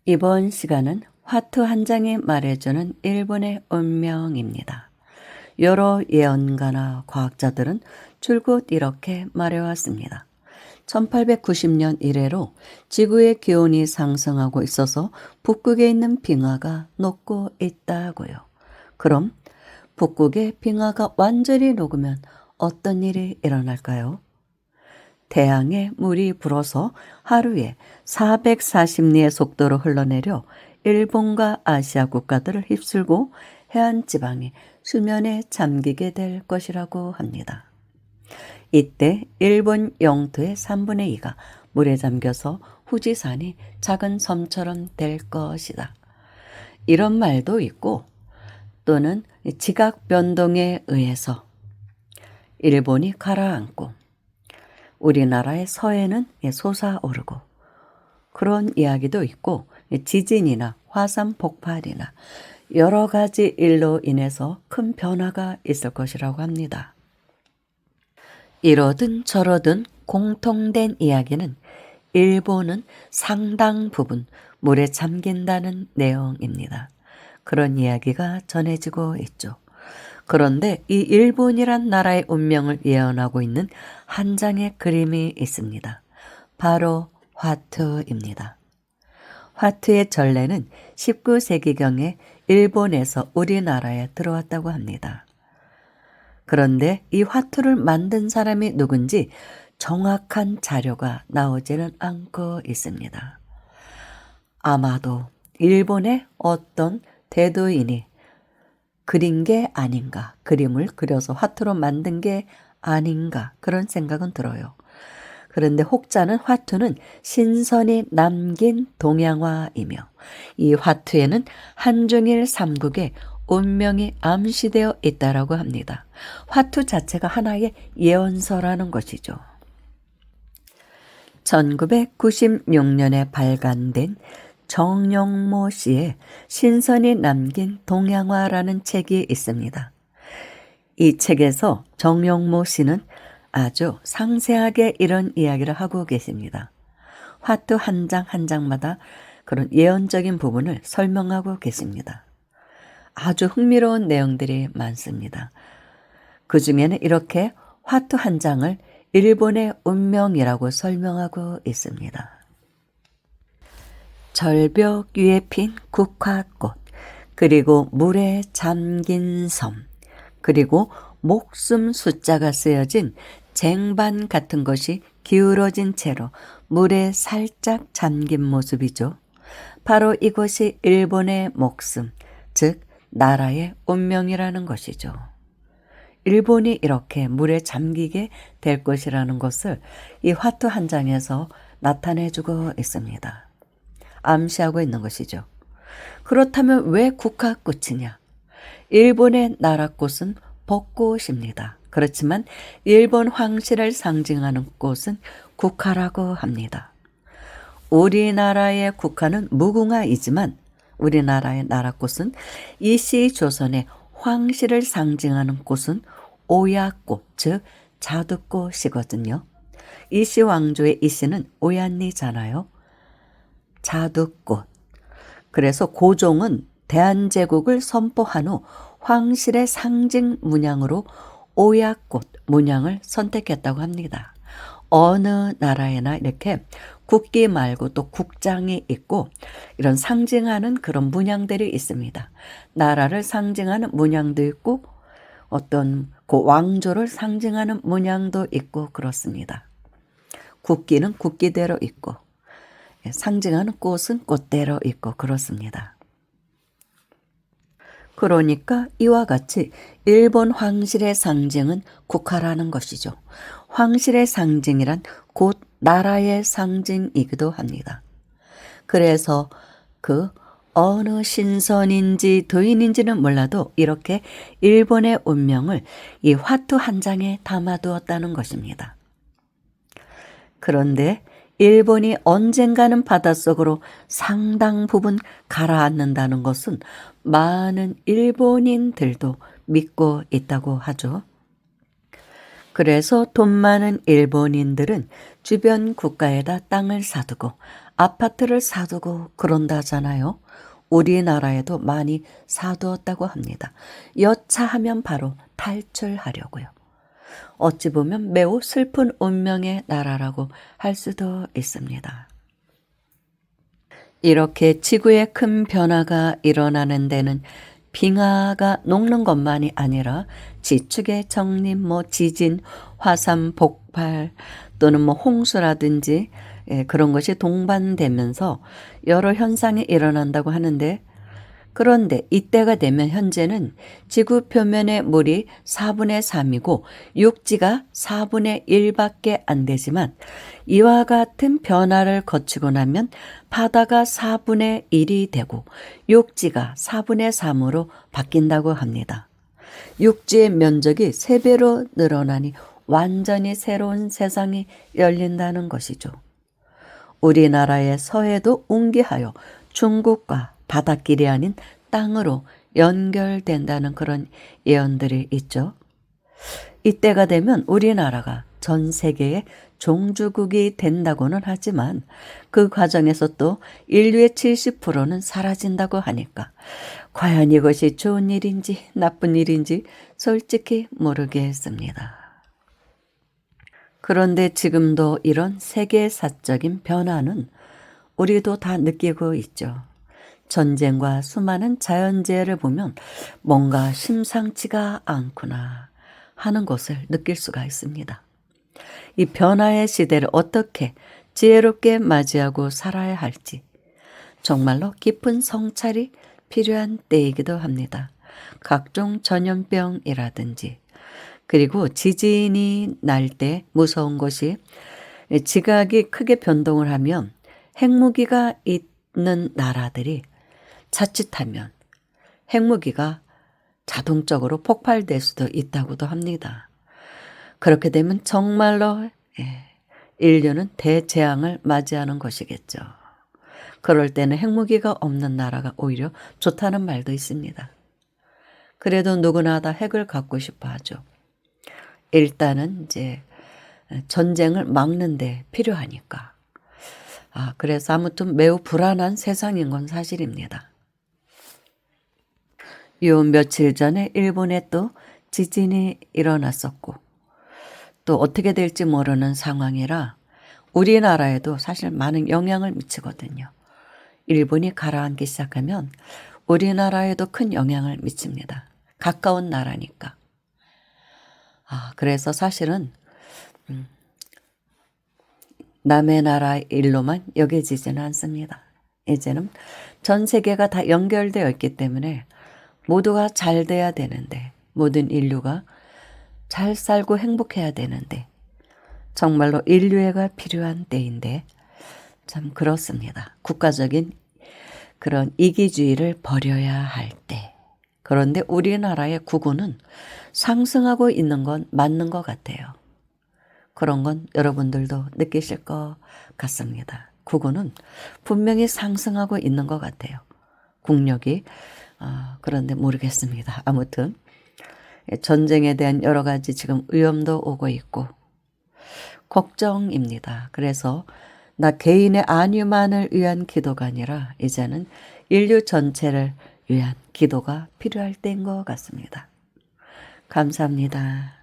이번 시간은 화투 한 장이 말해주는 일본의 운명입니다. 여러 예언가나 과학자들은 줄곧 이렇게 말해왔습니다. 1890년 이래로 지구의 기온이 상승하고 있어서 북극에 있는 빙하가 녹고 있다고요. 그럼 북극의 빙하가 완전히 녹으면 어떤 일이 일어날까요? 태양의 물이 불어서 하루에 440리의 속도로 흘러내려 일본과 아시아 국가들을 휩쓸고 해안 지방이 수면에 잠기게 될 것이라고 합니다. 이때 일본 영토의 3분의 2가 물에 잠겨서 후지산이 작은 섬처럼 될 것이다. 이런 말도 있고 또는 지각 변동에 의해서 일본이 가라앉고 우리나라의 서해는 솟아오르고 그런 이야기도 있고 지진이나 화산 폭발이나 여러 가지 일로 인해서 큰 변화가 있을 것이라고 합니다. 이러든 저러든 공통된 이야기는 일본은 상당 부분 물에 잠긴다는 내용입니다. 그런 이야기가 전해지고 있죠. 그런데 이 일본이란 나라의 운명을 예언하고 있는 한 장의 그림이 있습니다. 바로 화투입니다. 화투의 전래는 19세기경에 일본에서 우리나라에 들어왔다고 합니다. 그런데 이 화투를 만든 사람이 누군지 정확한 자료가 나오지는 않고 있습니다. 아마도 일본의 어떤 대도인이 그린 게 아닌가, 그림을 그려서 화투로 만든 게 아닌가 그런 생각은 들어요. 그런데 혹자는 화투는 신선이 남긴 동양화이며 이 화투에는 한중일 삼국의 운명이 암시되어 있다라고 합니다. 화투 자체가 하나의 예언서라는 것이죠. 1996년에 발간된 정용모 씨의 신선이 남긴 동양화라는 책이 있습니다. 이 책에서 정용모 씨는 아주 상세하게 이런 이야기를 하고 계십니다. 화투 한 장 한 장마다 그런 예언적인 부분을 설명하고 계십니다. 아주 흥미로운 내용들이 많습니다. 그 중에는 이렇게 화투 한 장을 일본의 운명이라고 설명하고 있습니다. 절벽 위에 핀 국화꽃, 그리고 물에 잠긴 섬, 그리고 목숨 숫자가 쓰여진 쟁반 같은 것이 기울어진 채로 물에 살짝 잠긴 모습이죠. 바로 이것이 일본의 목숨, 즉 나라의 운명이라는 것이죠. 일본이 이렇게 물에 잠기게 될 것이라는 것을 이 화투 한 장에서 나타내주고 있습니다. 암시하고 있는 것이죠. 그렇다면 왜 국화꽃이냐? 일본의 나라꽃은 벚꽃입니다. 그렇지만 일본 황실을 상징하는 꽃은 국화라고 합니다. 우리나라의 국화는 무궁화이지만 우리나라의 나라꽃은 이씨 조선의 황실을 상징하는 꽃은 오야꽃, 즉 자두꽃이거든요. 이씨 왕조의 이씨는 오얀리잖아요. 자두꽃. 그래서 고종은 대한제국을 선포한 후 황실의 상징 문양으로 오야꽃 문양을 선택했다고 합니다. 어느 나라에나 이렇게 국기 말고 또 국장이 있고 이런 상징하는 그런 문양들이 있습니다. 나라를 상징하는 문양도 있고 어떤 그 왕조를 상징하는 문양도 있고 그렇습니다. 국기는 국기대로 있고 상징하는 꽃은 꽃대로 있고 그렇습니다. 그러니까 이와 같이 일본 황실의 상징은 국화라는 것이죠. 황실의 상징이란 곧 나라의 상징이기도 합니다. 그래서 그 어느 신선인지 도인인지는 몰라도 이렇게 일본의 운명을 이 화투 한 장에 담아두었다는 것입니다. 그런데 일본이 언젠가는 바닷속으로 상당 부분 가라앉는다는 것은 많은 일본인들도 믿고 있다고 하죠. 그래서 돈 많은 일본인들은 주변 국가에다 땅을 사두고 아파트를 사두고 그런다잖아요. 우리나라에도 많이 사두었다고 합니다. 여차하면 바로 탈출하려고요. 어찌 보면 매우 슬픈 운명의 나라라고 할 수도 있습니다. 이렇게 지구에 큰 변화가 일어나는 데는 빙하가 녹는 것만이 아니라 지축의 정림, 지진, 화산 폭발 또는 홍수라든지 그런 것이 동반되면서 여러 현상이 일어난다고 하는데, 그런데 이때가 되면 현재는 지구 표면의 물이 4분의 3이고 육지가 4분의 1밖에 안 되지만, 이와 같은 변화를 거치고 나면 바다가 4분의 1이 되고 육지가 4분의 3으로 바뀐다고 합니다. 육지의 면적이 3배로 늘어나니 완전히 새로운 세상이 열린다는 것이죠. 우리나라의 서해도 웅기하여 중국과 바닷길이 아닌 땅으로 연결된다는 그런 예언들이 있죠. 이때가 되면 우리나라가 전 세계의 종주국이 된다고는 하지만 그 과정에서 또 인류의 70%는 사라진다고 하니까 과연 이것이 좋은 일인지 나쁜 일인지 솔직히 모르겠습니다. 그런데 지금도 이런 세계사적인 변화는 우리도 다 느끼고 있죠. 전쟁과 수많은 자연재해를 보면 뭔가 심상치가 않구나 하는 것을 느낄 수가 있습니다. 이 변화의 시대를 어떻게 지혜롭게 맞이하고 살아야 할지 정말로 깊은 성찰이 필요한 때이기도 합니다. 각종 전염병이라든지, 그리고 지진이 날 때 무서운 것이 지각이 크게 변동을 하면 핵무기가 있는 나라들이 자칫하면 핵무기가 자동적으로 폭발될 수도 있다고도 합니다. 그렇게 되면 정말로 인류는 대재앙을 맞이하는 것이겠죠. 그럴 때는 핵무기가 없는 나라가 오히려 좋다는 말도 있습니다. 그래도 누구나 다 핵을 갖고 싶어 하죠. 일단은 이제 전쟁을 막는 데 필요하니까. 그래서 아무튼 매우 불안한 세상인 건 사실입니다. 요 며칠 전에 일본에 또 지진이 일어났었고, 또 어떻게 될지 모르는 상황이라 우리나라에도 사실 많은 영향을 미치거든요. 일본이 가라앉기 시작하면 우리나라에도 큰 영향을 미칩니다. 가까운 나라니까. 그래서 사실은 남의 나라 일로만 여겨지지는 않습니다. 이제는 전 세계가 다 연결되어 있기 때문에 모두가 잘 돼야 되는데, 모든 인류가 잘 살고 행복해야 되는데, 정말로 인류애가 필요한 때인데 참 그렇습니다. 국가적인 그런 이기주의를 버려야 할 때. 그런데 우리나라의 국운은 상승하고 있는 건 맞는 것 같아요. 그런 건 여러분들도 느끼실 것 같습니다. 국운은 분명히 상승하고 있는 것 같아요. 국력이. 그런데 모르겠습니다. 아무튼 전쟁에 대한 여러 가지 지금 위험도 오고 있고 걱정입니다. 그래서 나 개인의 안위만을 위한 기도가 아니라 이제는 인류 전체를 위한 기도가 필요할 때인 것 같습니다. 감사합니다.